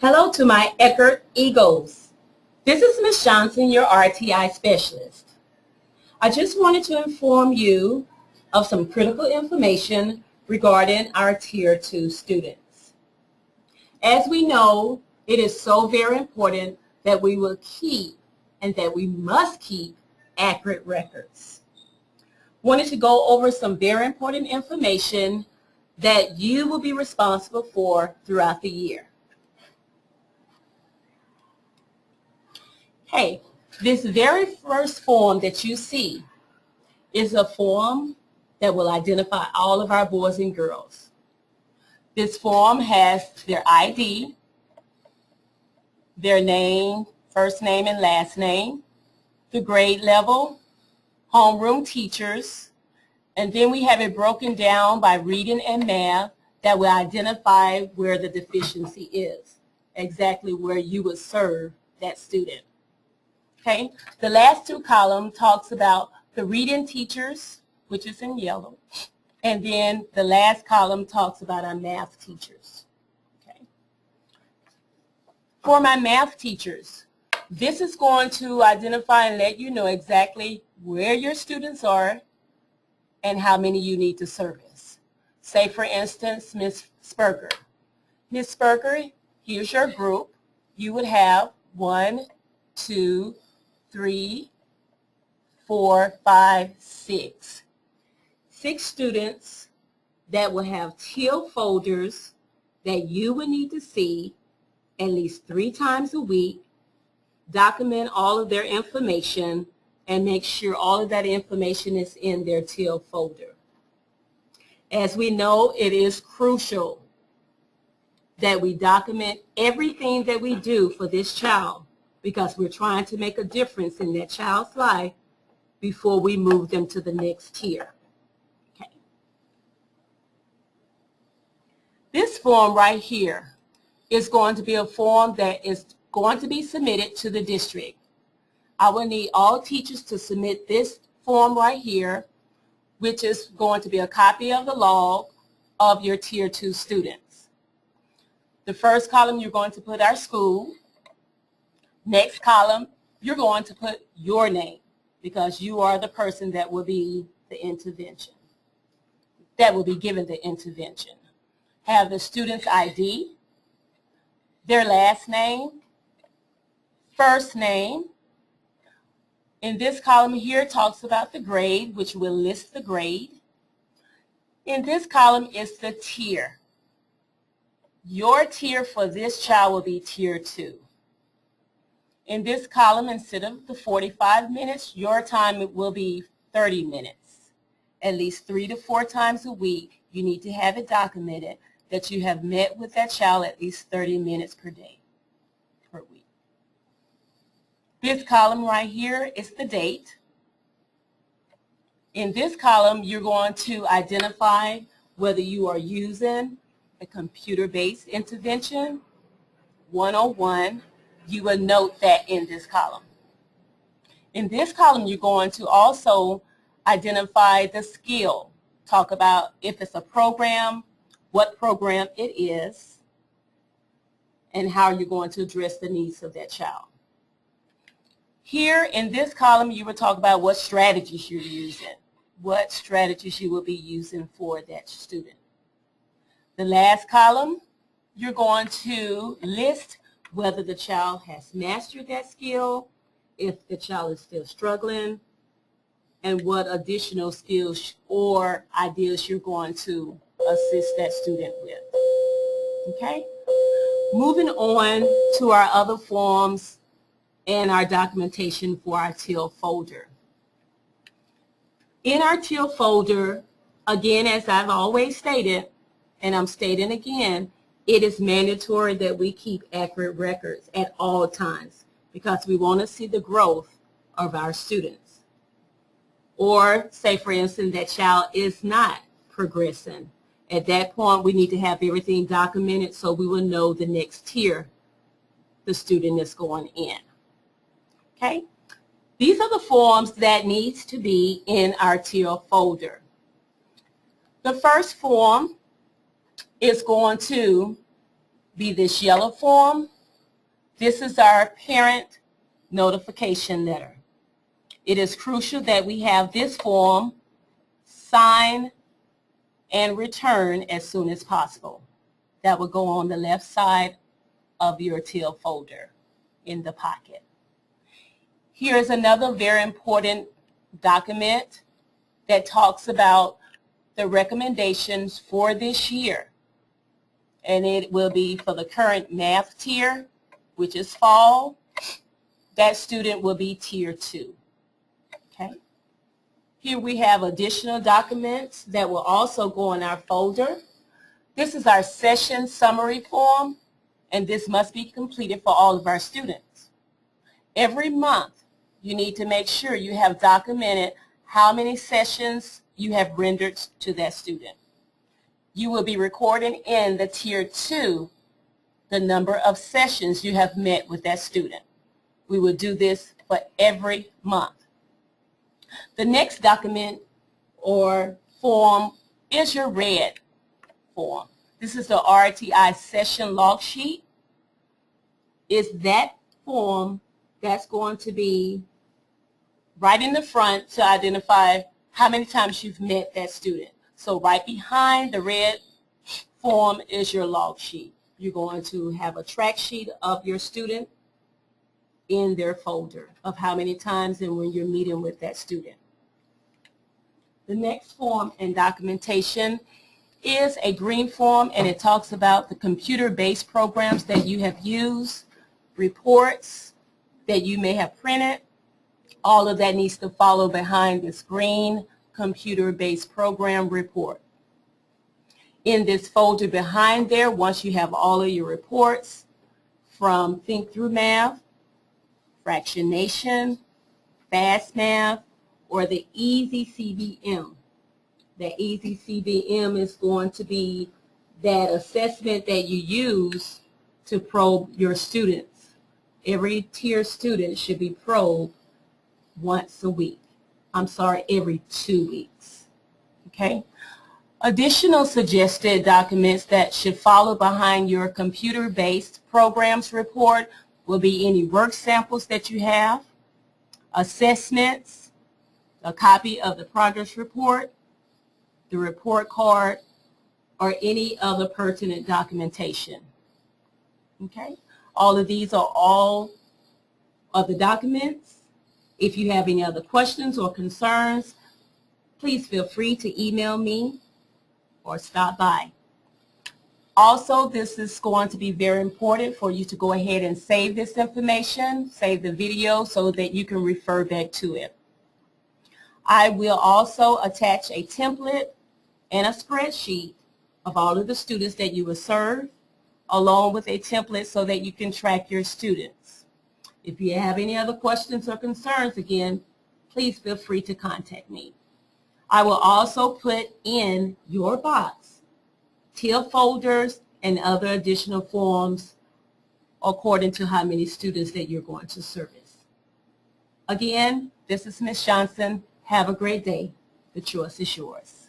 Hello to my Eckerd Eagles. This is Ms. Johnson, your RTI specialist. I just wanted to inform you of some critical information regarding our Tier 2 students. As we know, it is so very important that we will keep and that we must keep accurate records. Wanted to go over some very important information that you will be responsible for throughout the year. Hey, this very first form that you see is a form that will identify all of our boys and girls. This form has their ID, their name, first name and last name, the grade level, homeroom teachers, and then we have it broken down by reading and math that will identify where the deficiency is, exactly where you would serve that student. Okay, the last two columns talks about the reading teachers, which is in yellow, and then the last column talks about our math teachers. Okay. For my math teachers, this is going to identify and let you know exactly where your students are and how many you need to service. Say, for instance, Ms. Spurger. Ms. Spurger, here's your group. You would have 1, 2, 3, 4, 5, 6. 6 students that will have teal folders that you will need to see at least 3 times a week, document all of their information, and make sure all of that information is in their teal folder. As we know, it is crucial that we document everything that we do for this child, because we're trying to make a difference in that child's life before we move them to the next tier. Okay. This form right here is going to be a form that is going to be submitted to the district. I will need all teachers to submit this form right here, which is going to be a copy of the log of your Tier 2 students. The first column, you're going to put our school. Next column, you're going to put your name, because you are the person that will be the intervention, that will be given the intervention. Have the student's ID, their last name, first name. In this column here, it talks about the grade, which will list the grade. In this column is the tier. Your tier for this child will be Tier 2. In this column, instead of the 45 minutes, your time will be 30 minutes. At least 3 to 4 times a week, you need to have it documented that you have met with that child at least 30 minutes per day, per week. This column right here is the date. In this column, you're going to identify whether you are using a computer-based intervention, 101. You will note that in this column. In this column, you're going to also identify the skill. Talk about if it's a program, what program it is, and how you're going to address the needs of that child. Here in this column, you will talk about what strategies you're using, what strategies you will be using for that student. The last column, you're going to list whether the child has mastered that skill, if the child is still struggling, and what additional skills or ideas you're going to assist that student with. Okay? Moving on to our other forms and our documentation for our teal folder. In our teal folder, again, as I've always stated, and I'm stating again, it is mandatory that we keep accurate records at all times, because we want to see the growth of our students. Or say, for instance, that child is not progressing. At that point, we need to have everything documented so we will know the next tier the student is going in. Okay? These are the forms that needs to be in our teal folder. The first form is going to be this yellow form This is our parent notification letter. It is crucial that we have this form signed and returned as soon as possible. That will go on the left side of your teal folder in the pocket. Here is another very important document that talks about the recommendations for this year. And it will be for the current math tier, which is fall. That student will be tier 2. Okay. Here we have additional documents that will also go in our folder. This is our session summary form, and this must be completed for all of our students. Every month, you need to make sure you have documented how many sessions you have rendered to that student. You will be recording in the tier 2 the number of sessions you have met with that student. We will do this for every month. The next document or form is your red form. This is the RTI session log sheet. It's that form that's going to be right in the front to identify how many times you've met that student. So right behind the red form is your log sheet. You're going to have a track sheet of your student in their folder of how many times and when you're meeting with that student. The next form and documentation is a green form, and it talks about the computer-based programs that you have used, reports that you may have printed. All of that needs to follow behind this green computer-based program report. In this folder behind there, once you have all of your reports from Think Through Math, Fractionation, Fast Math, or the Easy CBM. The Easy CBM is going to be that assessment that you use to probe your students. Every tier student should be probed once a week. I'm sorry, every 2 weeks. Okay? Additional suggested documents that should follow behind your computer-based programs report will be any work samples that you have, assessments, a copy of the progress report, the report card, or any other pertinent documentation. Okay? All of these are all of the documents. If you have any other questions or concerns, please feel free to email me or stop by. Also, this is going to be very important for you to go ahead and save this information, save the video so that you can refer back to it. I will also attach a template and a spreadsheet of all of the students that you will serve, along with a template so that you can track your students. If you have any other questions or concerns, again, please feel free to contact me. I will also put in your box teal folders and other additional forms according to how many students that you're going to service. Again, this is Ms. Johnson. Have a great day. The choice is yours.